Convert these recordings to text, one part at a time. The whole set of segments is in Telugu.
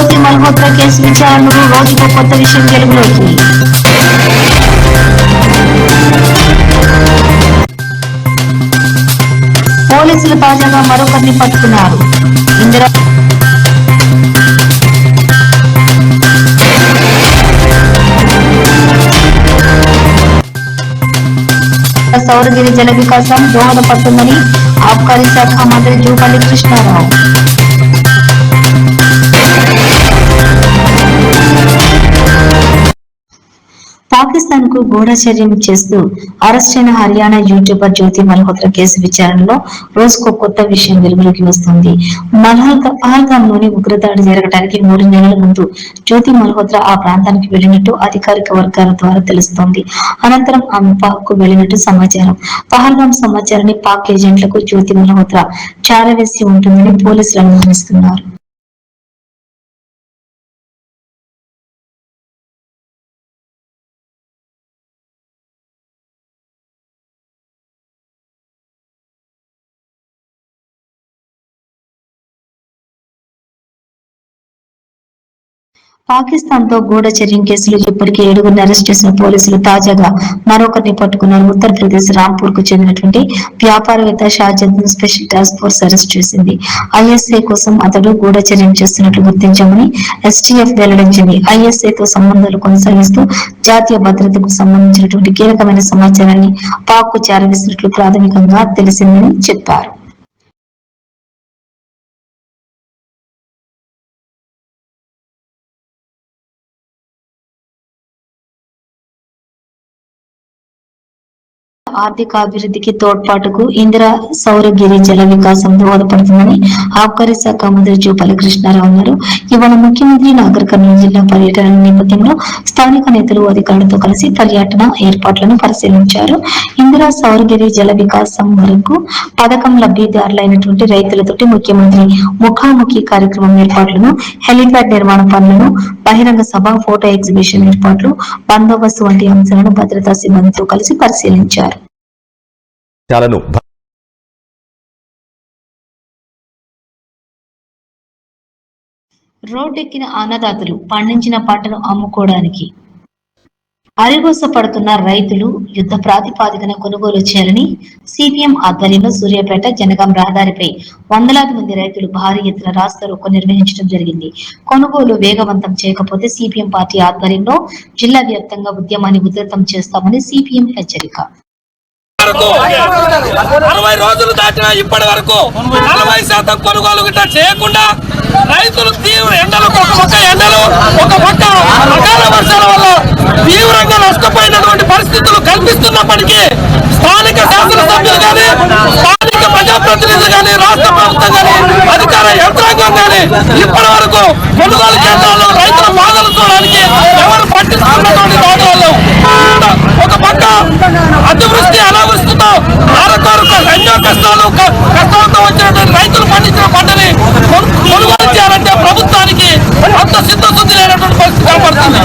జ్యోతి మల్హోత్రా కేసు విచారణలో రోజుకు కొత్త విషయం వెలుగులోకి. పోలీసులు తాజాగా మరొకరిని పట్టుకున్నారు. ఇందిరా సౌరగిరి జల వికాసం దోహదపడుతుందని ఆబ్కారీ శాఖ మంత్రి జూపల్లి కృష్ణారావు. పాకిస్తాన్ కు గూఢచర్యం చేస్తూ అరెస్ట్ అయిన హర్యానా యూట్యూబర్ జ్యోతి మల్హోత్రా కేసు విచారణలో రోజుకో కొత్త విషయం వెలుగులోకి వస్తుంది. పహల్గాంలోని ఉగ్రదాడి జరగడానికి 3 నెలల ముందు జ్యోతి మల్హోత్రా ఆ ప్రాంతానికి వెళ్లినట్టు అధికారిక వర్గాల ద్వారా తెలుస్తోంది. అనంతరం ఆమె పాక్ కు వెళ్లినట్టు సమాచారం. పహల్గాం సమాచారాన్ని పాక్ ఏజెంట్లకు జ్యోతి మల్హోత్రా చేరవేసి ఉంటుందని పోలీసులు అనుమానిస్తున్నారు. పాకిస్తాన్ తో గూఢచర్యం కేసులో ఇప్పటికే 7గురిని అరెస్ట్ చేసిన పోలీసులు తాజాగా మరొకరిని పట్టుకున్నారు. ఉత్తరప్రదేశ్ రాంపూర్ కు చెందినటువంటి వ్యాపారవేత్త షాజద్ ను స్పెషల్ టాస్క్ ఫోర్స్ అరెస్ట్ చేసింది. ఐఎస్ఐ కోసం అతడు గూఢచర్యం చేస్తున్నట్లు గుర్తించామని ఎస్టీఎఫ్ వెల్లడించింది. ఐఎస్ఐ తో సంబంధాలు కొనసాగిస్తూ జాతీయ భద్రతకు సంబంధించినటువంటి కీలకమైన సమాచారాన్ని పాక్ కు చేరవేసినట్లు ప్రాథమికంగా తెలిసిందని చెప్పారు. ఆర్థికాభివృద్ధికి తోడ్పాటుకు ఇందిరా సౌరగిరి జల వికాసం దోహదపడుతుందని ఆబ్కారీ శాఖ మంత్రి జూపల్లి కృష్ణారావు అన్నారు. ఇవాళ ముఖ్యమంత్రి నాగర్ కర్నూలు జిల్లా పర్యటన నేపథ్యంలో స్థానిక నేతలు అధికారులతో కలిసి పర్యటన ఏర్పాట్లను పరిశీలించారు. ఇందిరా సౌరగిరి జల వికాసం వరకు పథకం లబ్ధిదారులైనటువంటి రైతులతోటి ముఖ్యమంత్రి ముఖాముఖి కార్యక్రమం ఏర్పాట్లను, హెలిప్యాడ్ నిర్మాణ పనులను, బహిరంగ సభ, ఫోటో ఎగ్జిబిషన్ ఏర్పాట్లు, బందోబస్తు వంటి అంశాలను భద్రతా సిబ్బందితో కలిసి పరిశీలించారు. రోడ్డెక్కిన అన్నదాతలు పండించిన పంటను అమ్ముకోవడానికి అరిగోస పడుతున్న రైతులు యుద్ధ ప్రాతిపాదికన కొనుగోలు చేయాలని సిపిఎం ఆధ్వర్యంలో సూర్యాపేట జనగాం రహదారిపై వందలాది మంది రైతులు భారీ ఎత్తున రాస్తారోకో నిర్వహించడం జరిగింది. కొనుగోలు వేగవంతం చేయకపోతే సిపిఎం పార్టీ ఆధ్వర్యంలో జిల్లా వ్యాప్తంగా ఉద్యమాన్ని ఉధృతం చేస్తామని సిపిఎం హెచ్చరిక. 60 రోజులు దాటినా ఇప్పటి వరకు 40% కొనుగోలు గిట్ట చేయకుండా రైతులు తీవ్ర ఎండలకు ఒక పక్క అకాల వర్షాల వల్ల తీవ్రంగా నష్టపోయినటువంటి పరిస్థితులు కల్పిస్తున్నప్పటికీ స్థానిక శాసనసభ్యులు కానీ, స్థానిక ప్రజాప్రతినిధులు కానీ, రాష్ట్ర ప్రభుత్వం కానీ, అధికార యంత్రాంగం కానీ ఇప్పటి వరకు కొనుగోలు కేంద్రాల్లో రైతుల బాధలు చూడడానికి ఎవరు పట్టించుకున్నటువంటి దాడులలో ఒక పక్క అతివృష్టి అనావృష్టితో ఆరకొరకు ఎన్నో కష్టాలతో వచ్చినటువంటి రైతులు పండించిన పంటని కొనుగోలు చేయాలంటే ప్రభుత్వానికి అంత సిద్ధశుద్ధి లేనటువంటి పరిస్థితి కనబడుతుంది.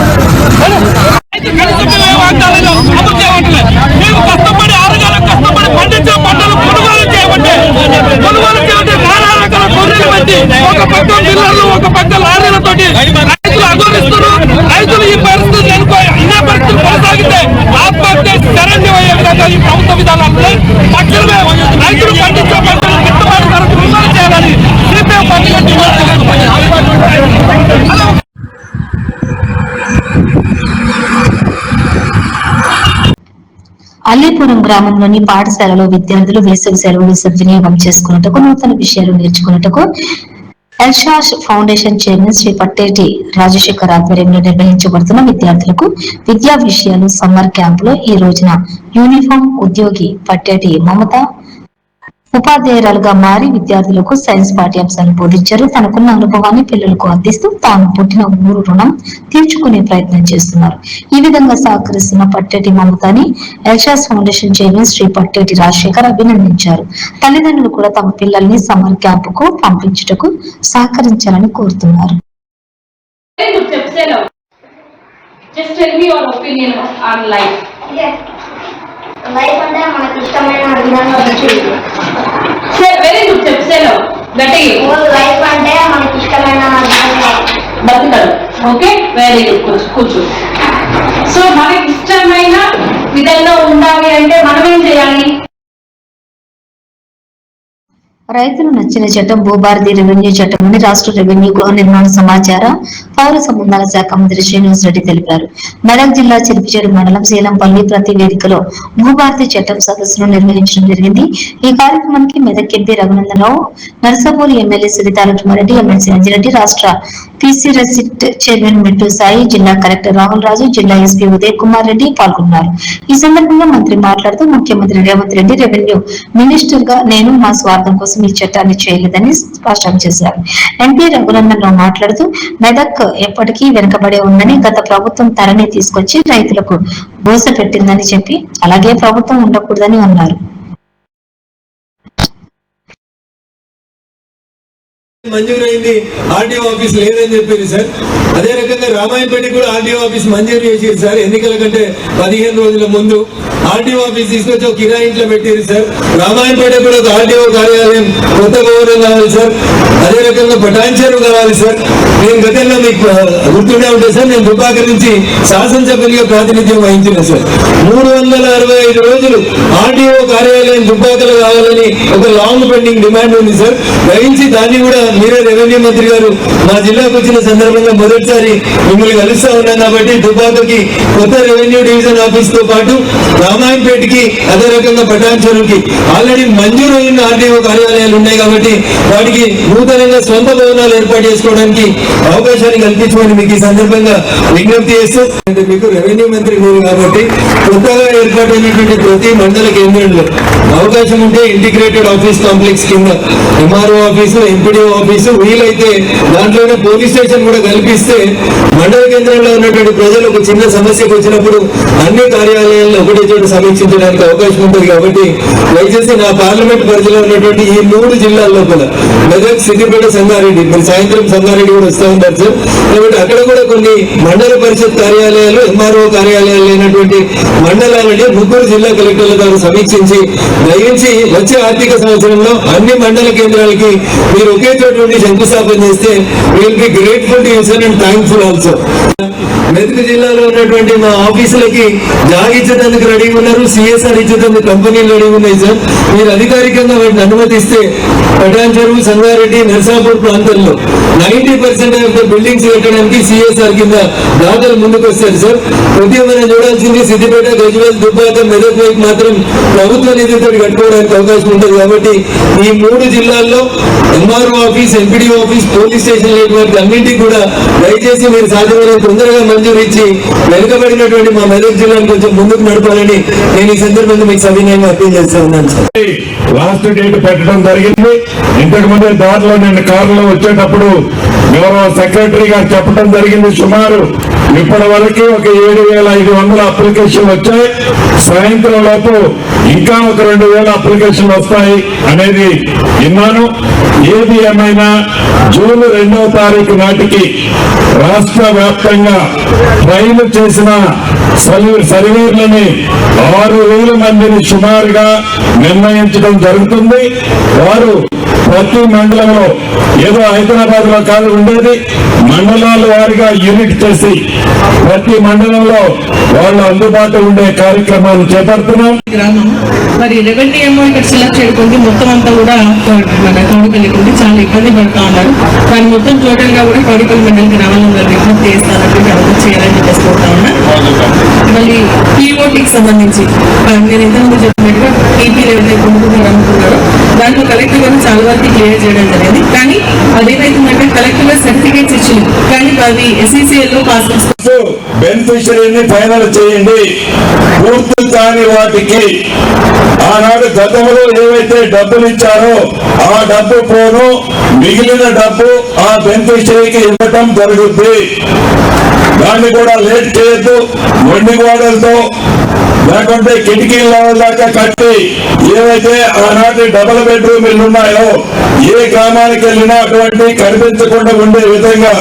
మేము కష్టపడి 6 నెలలు కష్టపడి పండించిన పంటలు కొనుగోలు చేయమంటే నానా రకాల కొనుగోలు పెట్టి ఒక పక్క మిల్లర్లు, ఒక పక్క లారీలతోటి రైతులు అగౌరవిస్తున్నారు. రైతులు ఈ పరిస్థితులు ఇదే పరిస్థితులు కొనసాగితే ఆత్మహత్య శరణ్యం అయ్యే విధంగా ఈ ప్రభుత్వ విధానాలు తక్షణమే రైతులు పండించే పంటలు గిట్టుబాటు ధరకు కొనుగోలు చేయాలని సిపిఎం పార్టీ అల్లీపురం గ్రామంలోని పాఠశాలలో విద్యార్థులు వేసవి సెలవులు సద్వినియోగం చేసుకున్నట్టుకు, నూతన విషయాలు నేర్చుకున్నట్టుకు ఎల్షాష్ ఫౌండేషన్ చైర్మన్ శ్రీ పట్టేటి రాజశేఖర్ ఆధ్వర్యంలో నిర్వహించబడుతున్న విద్యార్థులకు విద్యా విషయాలు సమ్మర్ క్యాంప్ లో ఈ రోజున యూనిఫామ్ ఉద్యోగి పట్టేటి మమత ఉపాధ్యాయురాలుగా మారి విద్యార్థులకు సైన్స్ పాఠ్యాంశాలను బోధించారు. తనకున్న అనుభవాన్ని పిల్లలకు అందిస్తూ తాను పుట్టిన ఊరు రుణం తీర్చుకునే ప్రయత్నం చేస్తున్నారు. ఈ విధంగా సహకరిస్తున్న పట్టేటి మమతాని ఎల్షాస్ ఫౌండేషన్ చైర్మన్ శ్రీ పట్టేటి రాజశేఖర్ అభినందించారు. తల్లిదండ్రులు కూడా తమ పిల్లల్ని సమ్మర్ క్యాంప్ కు పంపించుటకు సహకరించాలని కోరుతున్నారు. లైఫ్ అంటే మనకి ఇష్టమైన విధంగా వెరీ గుడ్ చెప్తాను గట్టిగా. లైఫ్ అంటే మనకి ఇష్టమైన విధంగా బతకడు. ఓకే, వెరీ గుడ్, కూర్చో. సో మనకి ఇష్టమైన విధంగా ఉండాలి అంటే మనం ఏం చేయాలి? రైతులు నచ్చిన చట్టం భూభారతి రెవెన్యూ చట్టం అని రాష్ట్ర రెవెన్యూ గృహ నిర్మాణ సమాచార పౌర సంబంధాల శాఖ మంత్రి శ్రీనివాస్ రెడ్డి తెలిపారు. మెదక్ జిల్లా చిలిపిచేడు మండలం శీలంపల్లి ప్రతి వేదికలో భూభారతి చట్టం సదస్సును నిర్వహించడం జరిగింది. ఈ కార్యక్రమానికి Medak MP Raghunandan Rao, Narsapur MLA Sunitha Reddy, MLC Anji Reddy, రాష్ట్ర PC receipt chairman Mittu Sai, జిల్లా కలెక్టర్ రాహుల్ రాజు, జిల్లా ఎస్పీ ఉదయ్ కుమార్ రెడ్డి పాల్గొన్నారు. ఈ సందర్భంగా మంత్రి మాట్లాడుతూ ముఖ్యమంత్రి రేవంత్ రెడ్డి రెవెన్యూ మినిస్టర్ గా నేను మా స్వార్థం కోసం ఈ చట్టాన్ని చేయలేదని స్పష్టం చేశారు. ఎంపీ రఘునందన్ రావు మాట్లాడుతూ మెదక్ ఎప్పటికీ వెనుకబడే ఉందని, గత ప్రభుత్వం తరని తీసుకొచ్చి రైతులకు బోస పెట్టిందని చెప్పి అలాగే ప్రభుత్వం ఉండకూడదని అన్నారు. మంజూరైంది, ఆర్డీఓ ఆఫీస్ లేదని చెప్పారు సార్. అదే రకంగా రామాయణపేట కూడా ఆర్డీఓ ఆఫీస్ మంజూరు చేసారు సార్. ఎన్నికల కంటే 15 రోజుల ముందు ఆర్డీఓ ఆఫీస్ తీసుకొచ్చి ఒక కిరాయి ఇంట్లో పెట్టారు సార్. రామాయణపేట కూడా ఒక ఆర్డీఓ కార్యాలయం కొత్త భవనం కావాలి సార్. అదే రకంగా పటాన్చెరు కావాలి సార్. నేను గతంలో మీకు గుర్తుండే ఉంటాను సార్, నేను దుబ్బాక నుంచి శాసనసభ్యులుగా ప్రాతినిధ్యం వహించిన సార్. 365 రోజులు ఆర్డీఓ కార్యాలయం దుబ్బాకలో కావాలని ఒక లాంగ్ పెండింగ్ డిమాండ్ ఉంది సార్. గ్రహించి దాన్ని కూడా మీరే రెవెన్యూ మంత్రి గారు మా జిల్లాకు వచ్చిన సందర్భంగా మొదటిసారి మిమ్మల్ని కలుస్తా ఉన్నాం కాబట్టి దుబ్బాకకి కొత్త రెవెన్యూ డివిజన్ ఆఫీస్ తో పాటు రామాయణపేటకి అదే రకంగా పటాన్చెరుకి ఆల్రెడీ మంజూరు అయిన ఆర్డీఓ కార్యాలయాలు ఉన్నాయి కాబట్టి వాటికి నూతనంగా సొంత భవనాలు ఏర్పాటు చేసుకోవడానికి అవకాశాన్ని కల్పించమని మీకు ఈ సందర్భంగా విజ్ఞప్తి చేస్తూ, మీకు రెవెన్యూ మంత్రి మీరు కాబట్టి కొత్తగా ఏర్పాటైనటువంటి ప్రతి మండల కేంద్రంలో అవకాశం ఉంటే ఇంటిగ్రేటెడ్ ఆఫీస్ కాంప్లెక్స్ కింద ఎంఆర్ఓ ఆఫీసు, ఎంపీడీఓ ఆఫీసు, వీలైతే దాంట్లోనే పోలీస్ స్టేషన్ కూడా కల్పిస్తే మండల కేంద్రంలో ఉన్నటువంటి ప్రజలు ఒక చిన్న సమస్యకు వచ్చినప్పుడు అన్ని కార్యాలయాలను ఒకటే చోట సమీక్షించడానికి అవకాశం ఉంటుంది. కాబట్టి దయచేసి నా పార్లమెంట్ పరిధిలో ఉన్నటువంటి ఈ 3 జిల్లాల లోపల మెదక్, సిద్దిపేట, సంగారెడ్డి, మరి సాయంత్రం సంగారెడ్డి కూడా వస్తూ ఉంటారు సార్. కాబట్టి అక్కడ కూడా కొన్ని మండల పరిషత్ కార్యాలయాలు, ఎంఆర్ఓ కార్యాలయాలు లేనటువంటి మండలాలని 3 జిల్లా కలెక్టర్ల ద్వారా సమీక్షించి దయించి వచ్చే ఆర్థిక సంవత్సరంలో అన్ని మండల కేంద్రాలకి మీరు ఒకే చోట ఉండి శంకుస్థాపన చేస్తే will be grateful to you sir and thankful also. Medak జిల్లాలో ఉన్నటువంటి మా ఆఫీసులకి జాగ్ ఇచ్చేందుకు రెడీగా ఉన్నారు, సిఎస్ఆర్ ఇచ్చేందుకు కంపెనీలు రెడీగా ఉన్నాయి సార్. మీరు అధికారికంగా వాటిని అనుమతిస్తే పటాన్చెరు, సంగారెడ్డి, నర్సాపూర్ ప్రాంతంలో 90% ఆఫ్ ద బిల్డింగ్స్ కట్టడానికి సిఎస్ఆర్ కింద దాతలు ముందుకు వస్తారు సార్. కొద్దిగా మనం చూడాల్సింది సిద్దిపేట, గజ్వేల్, దుబ్బాక, మెదక్ వైపు మాత్రం ప్రభుత్వ నిధులతో కట్టుకోవడానికి అవకాశం ఉంటుంది. కాబట్టి ఈ 3 జిల్లాల్లో MRO office, MPDO office, police station వాటి అన్నింటికి కూడా దయచేసి మీరు సాధ్యమైన తొందరగా మంజూరు ఇచ్చి వెనుకబడినటువంటి మా మెదక్ జిల్లాను కొంచెం ముందుకు నడపాలని నేను ఈ సందర్భంగా మీకు సవినయంగా అప్పీల్ చేస్తా ఉన్నాను సార్. లాస్ట్ డేట్ పెట్టడం జరిగింది. ఇంతకు ముందే దారిలో నేను కారులో వచ్చేటప్పుడు గౌరవ సెక్రటరీ గారు చెప్పడం జరిగింది. సుమారు ఇప్పటి వరకు ఒక 7,500 అప్లికేషన్లు వచ్చాయి. సాయంత్రం లోపు ఇంకా ఒక 2,000 అప్లికేషన్లు వస్తాయి అనేది విన్నాను. ఏది ఏమైనా జూన్ 2వ తారీఖు నాటికి రాష్ట్ర వ్యాప్తంగా ట్రైన్ చేసిన సర్వేర్లని 6,000 మందిని సుమారుగా నిర్ణయించడం జరుగుతుంది. వారు ప్రతి మండలంలో, ఏదో హైదరాబాద్ లో కాదు ఉండేది, మండలాల వారిగా యూనిట్ చేసి ప్రతి మండలంలో వాళ్ళు అందుబాటులో ఉండే కార్యక్రమాలు చేపడుతున్నాం. గ్రామం మరి రెవెన్యూ ఏమో ఇక్కడ సెలెక్ట్ చేయకుండా మొత్తం అంతా కూడా మన కౌడిపల్లికి చాలా ఇబ్బంది పడుతూ ఉన్నారు. కానీ మొత్తం టోటల్ గా కూడా కౌడిపల్లి మండలికి రావాలని విజ్ఞప్తి చేస్తానంటే అభివృద్ధి చేయాలని చెప్పేసుకుంటా ఉన్నా. మళ్ళీ పీఓటీకి సంబంధించి నేను ఇంతకుముందు చెప్పినట్టుగా టీపీ ఎవరైతే కొనుక్కున్నారు అనుకున్నారో దాంట్లో కలెక్టర్ గారు చాలా వరకు క్లియర్ చేయడం జరిగింది. కానీ అదేమైతుందంటే కలెక్టర్ గారు సర్టిఫికేట్స్ ఇచ్చింది, కానీ అవి SECL లో పాస్ బెనిఫిషరీని ఫైనల్ చేయండి. పూర్తి కాని వాటికి ఆనాడు గతంలో ఏవైతే డబ్బులు ఇచ్చారో ఆ డబ్బు పోను, మిగిలిన డబ్బు ఆ బెనిఫిషరీకి ఇవ్వటం జరుగుద్ది. దాన్ని కూడా లేట్ చేయొద్దు. మొండి గోడలతో లేకుంటే కిటికీల దాకా కట్టి ఏవైతే ఆనాటి డబుల్ బెడ్రూమ్ ఇల్లు ఉన్నాయో ఏ గ్రామానికి వెళ్ళినా అటువంటి కనిపించకుండా ఉండే విధంగా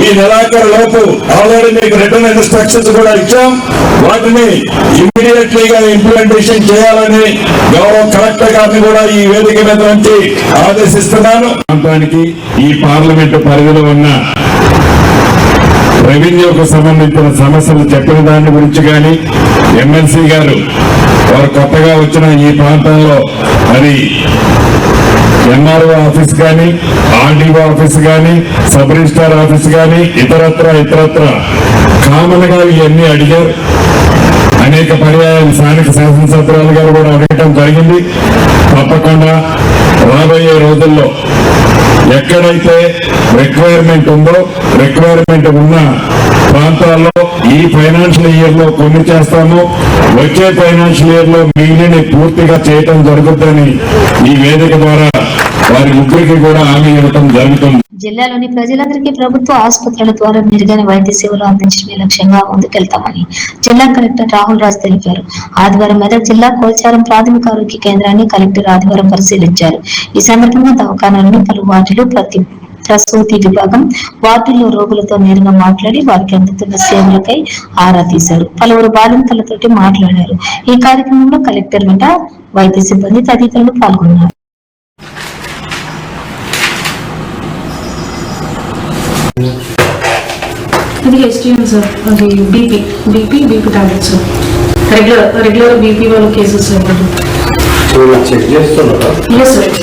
ఈ నెలాఖరు లోపు ఆల్రెడీ మీకు రిటర్న్ ఇన్స్ట్రక్షన్స్ కూడా ఇచ్చాం. వాటిని ఇమ్మీడియట్లీగా ఇంప్లిమెంటేషన్ చేయాలని గౌరవ కలెక్టర్ గారిని కూడా ఈ వేదిక మీద నుంచి ఆదేశిస్తున్నాను. ఈ పార్లమెంటు పరిధిలో ఉన్న రెవెన్యూకు సంబంధించిన సమస్యలు చెప్పిన దాని గురించి కానీ ఎమ్మెల్సీ గారు వారు కొత్తగా వచ్చిన ఈ ప్రాంతంలో మరి ఎంఆర్ఓ ఆఫీస్ కానీ ఆర్డీఓ ఆఫీస్ కానీ సబ్ రిజిస్ట్రార్ ఆఫీస్ కానీ ఇతరత్ర కామన్ గా ఇవన్నీ అడిగారు. అనేక పర్యాయాలు స్థానిక శాసనసభ్యురాలు గారు కూడా అడగటం జరిగింది. తప్పకుండా రాబోయే రోజుల్లో ఎక్కడైతే రిక్వైర్మెంట్ ఉందో రిక్వైర్మెంట్ ఉన్న ప్రాంతాల్లో ఈ ఫైనాన్షియల్ ఇయర్ లో కొన్ని చేస్తాము, వచ్చే ఫైనాన్షియల్ ఇయర్ లో మిగిలిన పూర్తిగా చేయటం జరుగుతుందని ఈ వేదిక ద్వారా వారి ముగ్గురికి కూడా హామీ ఇవ్వటం జరుగుతుంది. జిల్లాలోని ప్రజలందరికీ ప్రభుత్వ ఆసుపత్రుల ద్వారా మెరుగైన వైద్య సేవలు అందించడమే లక్ష్యంగా ముందుకెళ్తామని జిల్లా కలెక్టర్ రాహుల్ రాజ్ తెలిపారు. ఆదివారం మెదక్ జిల్లా కోల్చారం ప్రాథమిక ఆరోగ్య కేంద్రాన్ని కలెక్టర్ ఆదివారం పరిశీలించారు. ఈ సందర్భంగా దవాఖానాలోని పలు వార్డులు ప్రసూతి విభాగం వార్డుల్లో రోగులతో నేరుగా మాట్లాడి వారికి అందుతున్న సేవలకై ఆరా తీశారు. పలువురు బాలింతలతోటి మాట్లాడారు. ఈ కార్యక్రమంలో కలెక్టర్ వెంట వైద్య సిబ్బంది తదితరులు పాల్గొన్నారు. ఇది ఎస్టీఎం సార్, అది బీపీ టాబ్లెట్స్ రెగ్యులర్ బీపీ వాళ్ళ కేసెస్ చెక్ చేస్తున్నారా? Yes sir.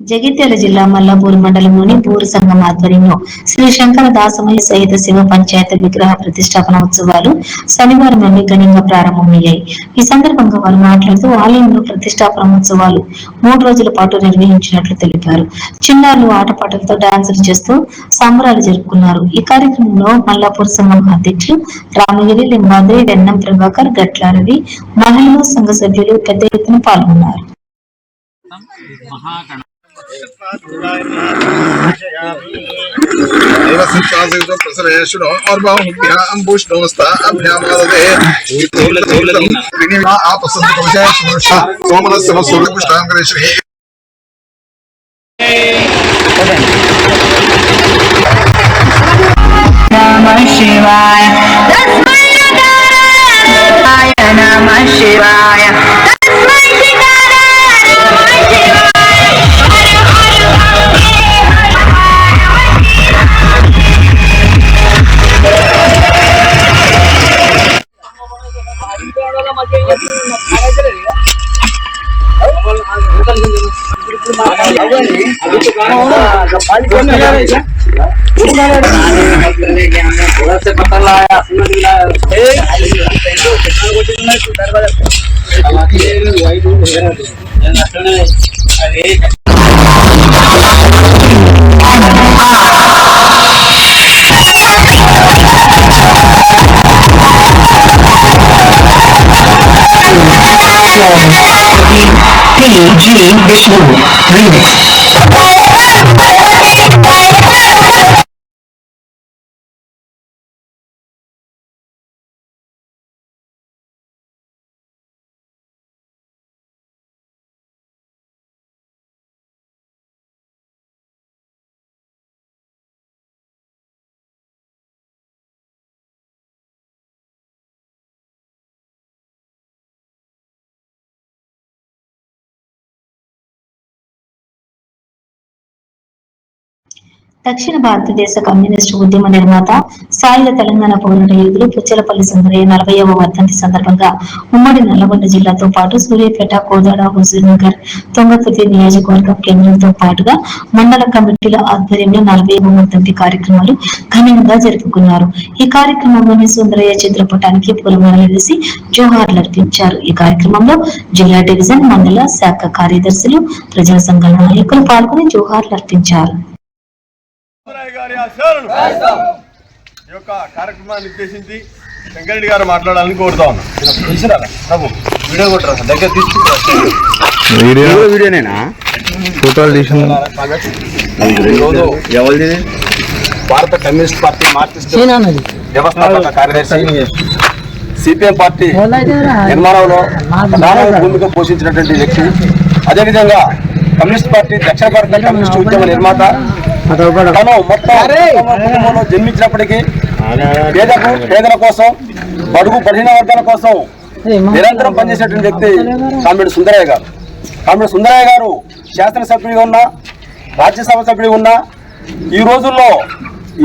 జగిత్యాల జిల్లా మల్లాపూర్ మండలంలోని బూరు సంఘం ఆధ్వర్యంలో శ్రీ శంకర దాసమయ్య సహిత శివ పంచాయత విగ్రహ ప్రతిష్టాపన ఉత్సవాలు శనివారం నుండి ఘనంగా ప్రారంభమయ్యాయి. ఈ సందర్భంగా వారు మాట్లాడుతూ ఆలయంలో ప్రతిష్టాపన ఉత్సవాలు 3 రోజుల పాటు నిర్వహించినట్లు తెలిపారు. చిన్నారులు ఆటపాటలతో డాన్సులు చేస్తూ సంబరాలు జరుపుకున్నారు. ఈ కార్యక్రమంలో మల్లాపూర్ సంఘం అధ్యక్షులు రామగిరి, లింబాద్రి, వెన్నం ప్రభాకర్, గట్లారవి, మహిళలు, సంఘ సభ్యులు పెద్ద ఎత్తున పాల్గొన్నారు. और बाहुभ्यां पुष्णोस्ताभ्यामाददे विनिमा आपसंतकवशः सुमृषा सोमनस्य सूर्यपुष्टाङ्गरेश्वरी नमः शिवाय तस्मै नकाराय नमः शिवाय तस्मै शिकाराय नमः शिवाय हर PG Vishnu Remix. దక్షిణ భారతదేశ కమ్యూనిస్టు ఉద్యమ నిర్మాత సాయుధ తెలంగాణ పోరాట యోధులు పుచ్చలపల్లి సుందరయ్య 40వ వర్ధంతి సందర్భంగా ఉమ్మడి నల్లగొండ జిల్లాతో పాటు సూర్యాపేట, కోదాడ, హుజూర్ నగర్, తుంగతుర్తి నియోజకవర్గం కేంద్రంతో పాటుగా మండల కమిటీల ఆధ్వర్యంలో 40వ వర్ధంతి కార్యక్రమాలు ఘనంగా జరుపుకున్నారు. ఈ కార్యక్రమంలోని సుందరయ్య చిత్రపటానికి పూలమాలలు వేసి జోహార్లర్పించారు. ఈ కార్యక్రమంలో జిల్లా డివిజన్, మండల శాఖ కార్యదర్శులు, ప్రజా సంఘాల నాయకులు పాల్గొని జోహార్లర్పించారు. ఈ యొక్క కార్యక్రమాన్ని ఉద్దేశించి వెంకరెడ్డి గారు మాట్లాడాలని కోరుతా ఉన్నాను. వీడియో కొట్టరా దగ్గర వీడియోనేనా ఫోటోలు తీసింది ఎవరిది? భారత కమ్యూనిస్ట్ పార్టీ మార్క్సిస్ట్ వ్యవస్థాపక కార్యదర్శి, సిపిఎం పార్టీ నిర్మాణంలో ప్రధాన భూమిక పోషించినటువంటి వ్యక్తి, అదేవిధంగా కమ్యూనిస్ట్ పార్టీ దక్షిణ భారత కమ్యూనిస్ట్ ఉద్యమ నిర్మాత, తను మొత్తం కుటుంబంలో జన్మించినప్పటికీ పేదల కోసం, బడుగు బలహీన వర్గాల కోసం నిరంతరం పనిచేసేటువంటి వ్యక్తి కామ్రేడ్ సుందరయ్య గారు. కామ్రేడ్ సుందరయ్య గారు శాసనసభ్యుడిగా ఉన్నా, రాజ్యసభ సభ్యుడిగా ఉన్నా, ఈ రోజుల్లో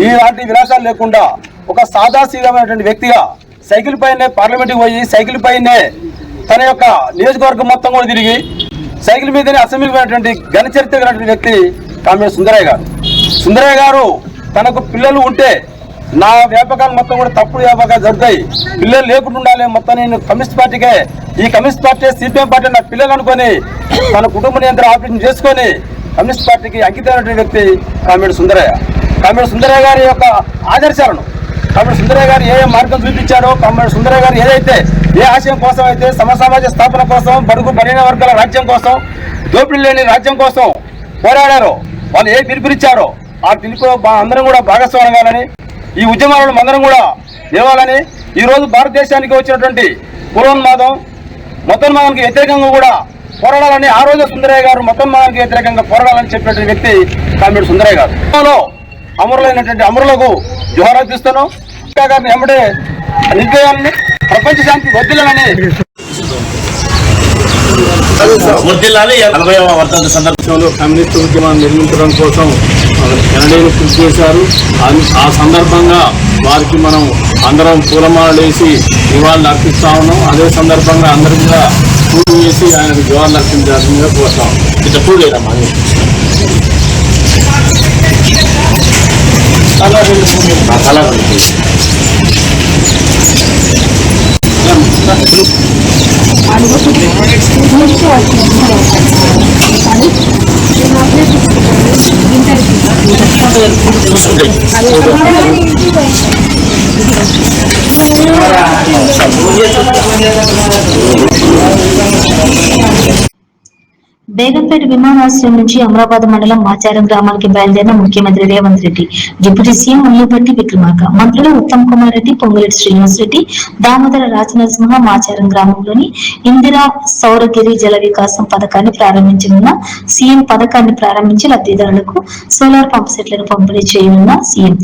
ఇలాంటి విలాసాలు లేకుండా ఒక సాదాసీదమైనటువంటి వ్యక్తిగా సైకిల్ పైనే పార్లమెంట్కి పోయి సైకిల్ పైనే తన యొక్క నియోజకవర్గం మొత్తం కూడా తిరిగి సైకిల్ మీదనే అసెంబ్లీకి పోయినటువంటి ఘన చరిత్ర కలిగినటువంటి వ్యక్తి కామ్రేడ్ సుందరయ్య గారు. సుందరయ్య గారు తనకు పిల్లలు ఉంటే నా వ్యాపకాలు మొత్తం కూడా తప్పుడు వ్యాపకాలు జరుగుతాయి, పిల్లలు లేకుండా ఉండాలి, మొత్తం నేను కమ్యూనిస్ట్ పార్టీకే, ఈ కమ్యూనిస్ట్ పార్టీ సిపిఎం పార్టీ నా పిల్లలు అనుకొని తన కుటుంబ నియంత్రణ ఆపరేషన్ చేసుకొని కమ్యూనిస్ట్ పార్టీకి అంకితమైనటువంటి వ్యక్తి కామ్రేడ్ సుందరయ్య. కామ్రేడ్ సుందరయ్య గారి యొక్క ఆదర్శాలను, కామ్రేడ్ సుందరయ్య గారు ఏ మార్గం చూపించారో, కామ్రేడ్ సుందరయ్య గారు ఏదైతే ఏ ఆశయం కోసం అయితే సమసమాజ స్థాపన కోసం, బడుగు బలహీన వర్గాల రాజ్యం కోసం, దోపిడీ లేని రాజ్యం కోసం పోరాడారో, వాళ్ళు ఏ పిలుపునిచ్చారో ఆ పిలుపులో అందరం కూడా భాగస్వామ్యం కావాలని, ఈ ఉద్యమాలను అందరం కూడా లేవాలని, ఈరోజు భారతదేశానికి వచ్చినటువంటి పూర్వోన్మాదం మొత్తోన్మాదానికి వ్యతిరేకంగా కూడా పోరాడాలని, ఆ రోజు సుందరయ్య గారు మొత్తోన్మాదానికి వ్యతిరేకంగా పోరాడాలని చెప్పినటువంటి వ్యక్తి కామ్రేడ్ సుందరయ్య గారు. అమరులైనటువంటి అమరులకు జోహార్పిస్తున్నాం. గారిని ఎమ్మడే నిర్ణయాలని ప్రపంచ శాంతి వర్ధిల్లాలని వర్ధంతి సందర్భంలో కమ్యూనిస్ట్ ఉద్యమాన్ని నిర్మించడం కోసం ఎనలేని కృషి చేశారు. ఆ సందర్భంగా వారికి మనం అందరం పూలమాలలు వేసి నివాళులు అర్పిస్తా ఉన్నాం. అదే సందర్భంగా అందరూ కూడా పూజ చేసి ఆయనకు నివాళులు అర్పించాల్సిందిగా కోరుతాం. ఇట్లా పూజ చేయడమ్మా బేగంపేట విమానాశ్రయం నుంచి అమరాబాద్ మండలం మాచారం గ్రామానికి బయలుదేరిన ముఖ్యమంత్రి రేవంత్ రెడ్డి, డిప్యూటీ సీఎం మల్లుభట్టి విక్రమార్క, మంత్రులు ఉత్తమ్ కుమార్ రెడ్డి, పొంగులేటి శ్రీనివాస్ రెడ్డి, దామోదర రాజనరసింహ మాచారం గ్రామంలోని ఇందిరా సౌరగిరి జల వికాసం పథకాన్ని ప్రారంభించనున్న సీఎం పథకాన్ని ప్రారంభించి లబ్ధిదారులకు సోలార్ పంప్ సెట్లను పంపిణీ చేయనున్న సీఎం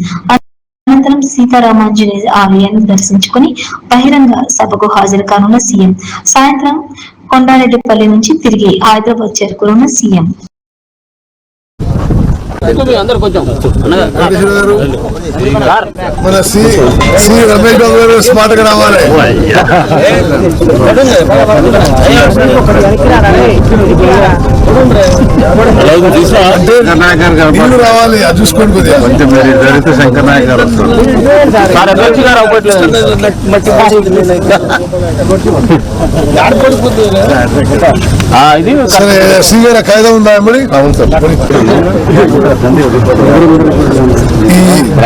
అనంతరం సీతారామాంజనేయ ఆలయాన్ని దర్శించుకుని బహిరంగ సభకు హాజరు కానున్న సీఎం సాయంత్రం కొండారెడ్డిపల్లి నుంచి తిరిగి హైదరాబాద్ చేరుకున్న సీఎం. మన సి రమేష్ బాబు గారు స్మార్ట్ గా రావాలి. ఇల్లు రావాలి, అది చూసుకోండి కొద్దిగా. కొంచెం మీరు జరిగితే శంకర్ నాయక్ గారు వస్తారు. సి గారు కాయిదా ఉందా మరి? అవును సార్. ఈ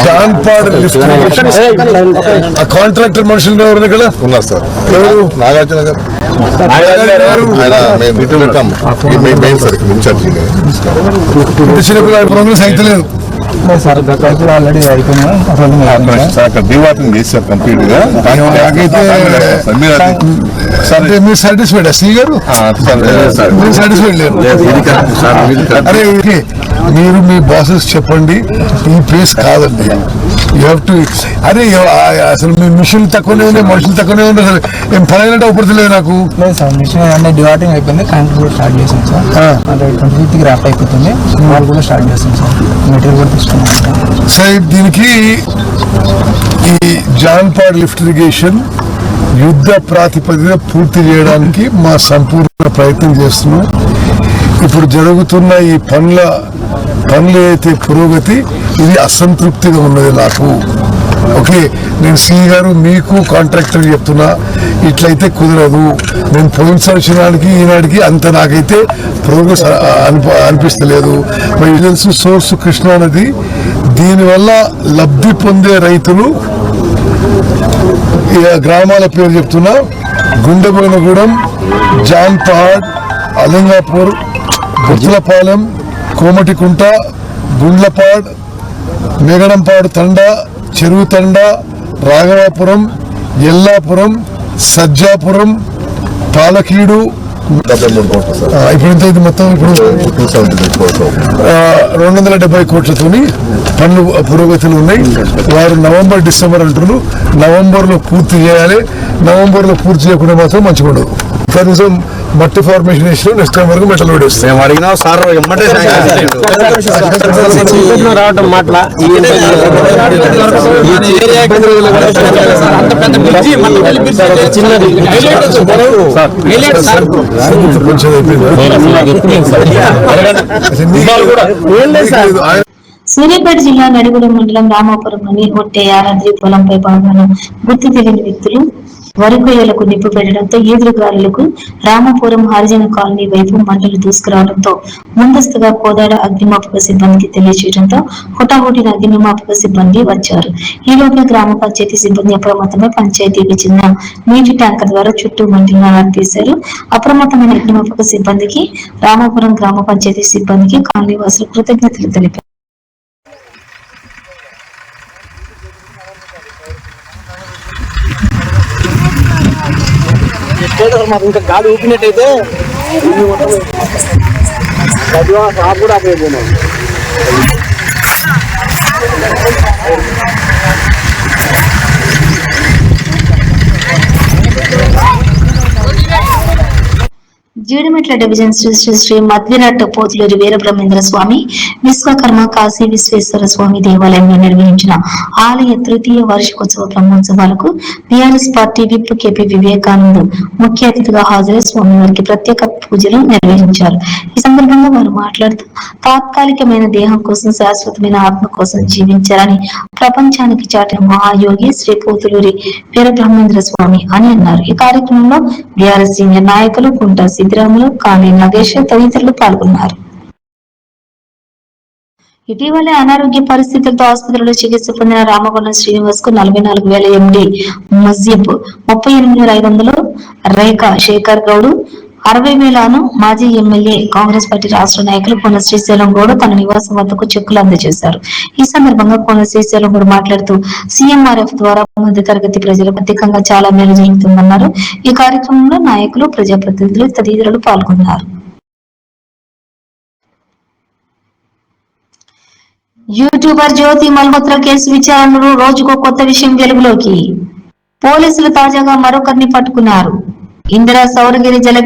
జాన్పాడ్ లిఫ్ట్ ఆ కాంట్రాక్టర్ మనుషులు ఎవరు ఇక్కడ ఉన్నారు సార్? ఎవరు? నాగార్జున గారు. ప్రోగ్రెస్ అయితే లేదు ఆల్రెడీ అయిపోయినా దీవాతం చేశారు కంప్లీట్ గా. అంటే మీరు సాటిస్ఫైడ్ సి గారు? మీరు సాటిస్ఫైడ్ లేరు. అరే మీరు మీ బాసెస్ చెప్పండి, ఈ ప్లేస్ కాదండి. You have to. అరే అసలు మీ మిషన్ తక్కువనే ఉన్నాయి, మనుషులు తక్కువనే ఉన్నాయి, అసలు ఏం పని అవపడతలేదు నాకు. లేదు సార్, మిషన్ అంటే డివాటింగ్ అయిపోయింది, కరెంట్ కూడా స్టార్ట్ చేసాం సార్. అంటే 25కి ర్యాప్ అయిపోతుంది, వాళ్ళు కూడా స్టార్ట్ చేస్తాం సార్, మెటీరియల్ కూడా తీసుకున్నాం సార్. దీనికి ఈ జాన్పాడ్ లిఫ్ట్ ఇరిగేషన్ యుద్ధ ప్రాతిపదిక పూర్తి చేయడానికి మా సంపూర్ణ ప్రయత్నం చేస్తున్నాం. ఇప్పుడు జరుగుతున్న ఈ పనులు అయితే పురోగతి ఇది అసంతృప్తిగా ఉన్నది నాకు. ఓకే, నేను సిఈ గారు మీకు కాంట్రాక్టర్ చెప్తున్నా, ఇట్లయితే కుదరదు. నేను పోయిన సంవత్సరానికి ఈనాటికి అంత నాకైతే ప్రోగ్రెస్ అనిపిస్తలేదు. మరి తెలుసు సోర్సు కృష్ణా నది, దీనివల్ల లబ్ధి పొందే రైతులు గ్రామాల పేరు చెప్తున్నా: గుండెబోయినగూడెం, జాన్పాడ్, అలింగాపూర్, గుర్తులపాలెం, కోమటికుంట, గుండ్లపాడ్, మేగడంపాడు తండా, చెరువు తండా, రాఘవాపురం, ఎల్లాపురం, సజ్జాపురం, పాలకీడు. ఇప్పుడు ఎంత ఇది మొత్తం? ఇప్పుడు 270 కోట్లతోని పనులు పురోగతులు ఉన్నాయి. వారు నవంబర్ డిసెంబర్ అంటున్నారు. నవంబర్లో పూర్తి చేయాలి. నవంబర్లో పూర్తి చేయకుండా మాత్రం మంచిగా ఉండదు. కనీసం మట్టి ఫార్మేషన్ వేసిన నెక్స్ట్ టైం వరకు మెటల్ లోడ్ వస్తాయి. అడిగినా సార్ రావటం మాటల సూర్యాపేట జిల్లా నడిగూడెం మండలం రామాపురంలోని ఒట్టే యాదాద్రి పొలంపై భాగంలో గుర్తు తెలియని వ్యక్తులు వరి కొయ్యలకు నిప్పు పెట్టడంతో ఈదురుగాలులకు రామాపురం హరిజన కాలనీ వైపు మంటలు దూసుకురావడంతో ముందస్తుగా కోదాడ అగ్నిమాపక సిబ్బందికి తెలియజేయడంతో హుటాహుటిన అగ్నిమాపక సిబ్బంది వచ్చారు. ఈలోగా గ్రామ పంచాయతీ సిబ్బంది అప్రమత్తమై పంచాయతీకి చెందిన నీటి ట్యాంకర్ ద్వారా చుట్టూ మంటలను ఆర్పేశారు. అప్రమత్తమైన అగ్నిమాపక సిబ్బందికి, రామాపురం గ్రామ పంచాయతీ సిబ్బందికి కాలనీ వాసులు కృతజ్ఞతలు తెలిపారు. మాకు ఇంకా గాలి ఊపినట్టయితే కూడా ఆపేపోయినాం. జీడిమెట్ల డివిజన్ శ్రీ మద్వినట్టు పోతులూరి వీరబ్రహ్మేంద్ర స్వామి విశ్వకర్మ కాశీ విశ్వేశ్వర స్వామి దేవాలయంలో నిర్వహించిన ఆలయ తృతీయ వార్షికోత్సవ బ్రహ్మోత్సవాలకు TRS party whip KP Vivekanand ముఖ్య అతిథిగా హాజరై స్వామివారికి ప్రత్యేక పూజలు నిర్వహించారు. ఈ సందర్భంగా వారు మాట్లాడుతూ తాత్కాలికమైన దేహం కోసం శాశ్వతమైన ఆత్మ కోసం జీవించారని ప్రపంచానికి చాటిన మహాయోగి శ్రీ పోతులూరి వీరబ్రహ్మేంద్ర స్వామి అని అన్నారు. ఈ కార్యక్రమంలో టీఆర్ఎస్ సీనియర్ నాయకులు కుంటా సిద్ధిరాములు, కాళీ నాగేష్ తదితరులు పాల్గొన్నారు. ఇటీవలే అనారోగ్య పరిస్థితులతో ఆసుపత్రిలో చికిత్స పొందిన రామగుండం శ్రీనివాస్ కు 44,000 ఎండి మజ్జిబ్, 38,500 రేఖా శేఖర్ గౌడ్, 60,000 మాజీ ఎమ్మెల్యే కాంగ్రెస్ పార్టీ రాష్ట్ర నాయకులు కోన శ్రీశైలం గౌడ్ తన నివాసం వద్దకు చెక్కులు అందజేశారు. ఈ సందర్భంగా కోన శ్రీశైలం గౌడ్ మాట్లాడుతూ సీఎంఆర్ఎఫ్ ద్వారా మధ్య తరగతి ప్రజలకు ఆర్థికంగా చాలా మేలు జరుగుతుందన్నారు. ఈ కార్యక్రమంలో నాయకులు, ప్రజాప్రతినిధులు తదితరులు పాల్గొన్నారు. యూట్యూబర్ జ్యోతి మల్హోత్రా కేసు విచారణలో రోజుకో కొత్త విషయం వెలుగులోకి. పోలీసులు తాజాగా మరొకరిని పట్టుకున్నారు. ఇందిరా సౌరగిరి జల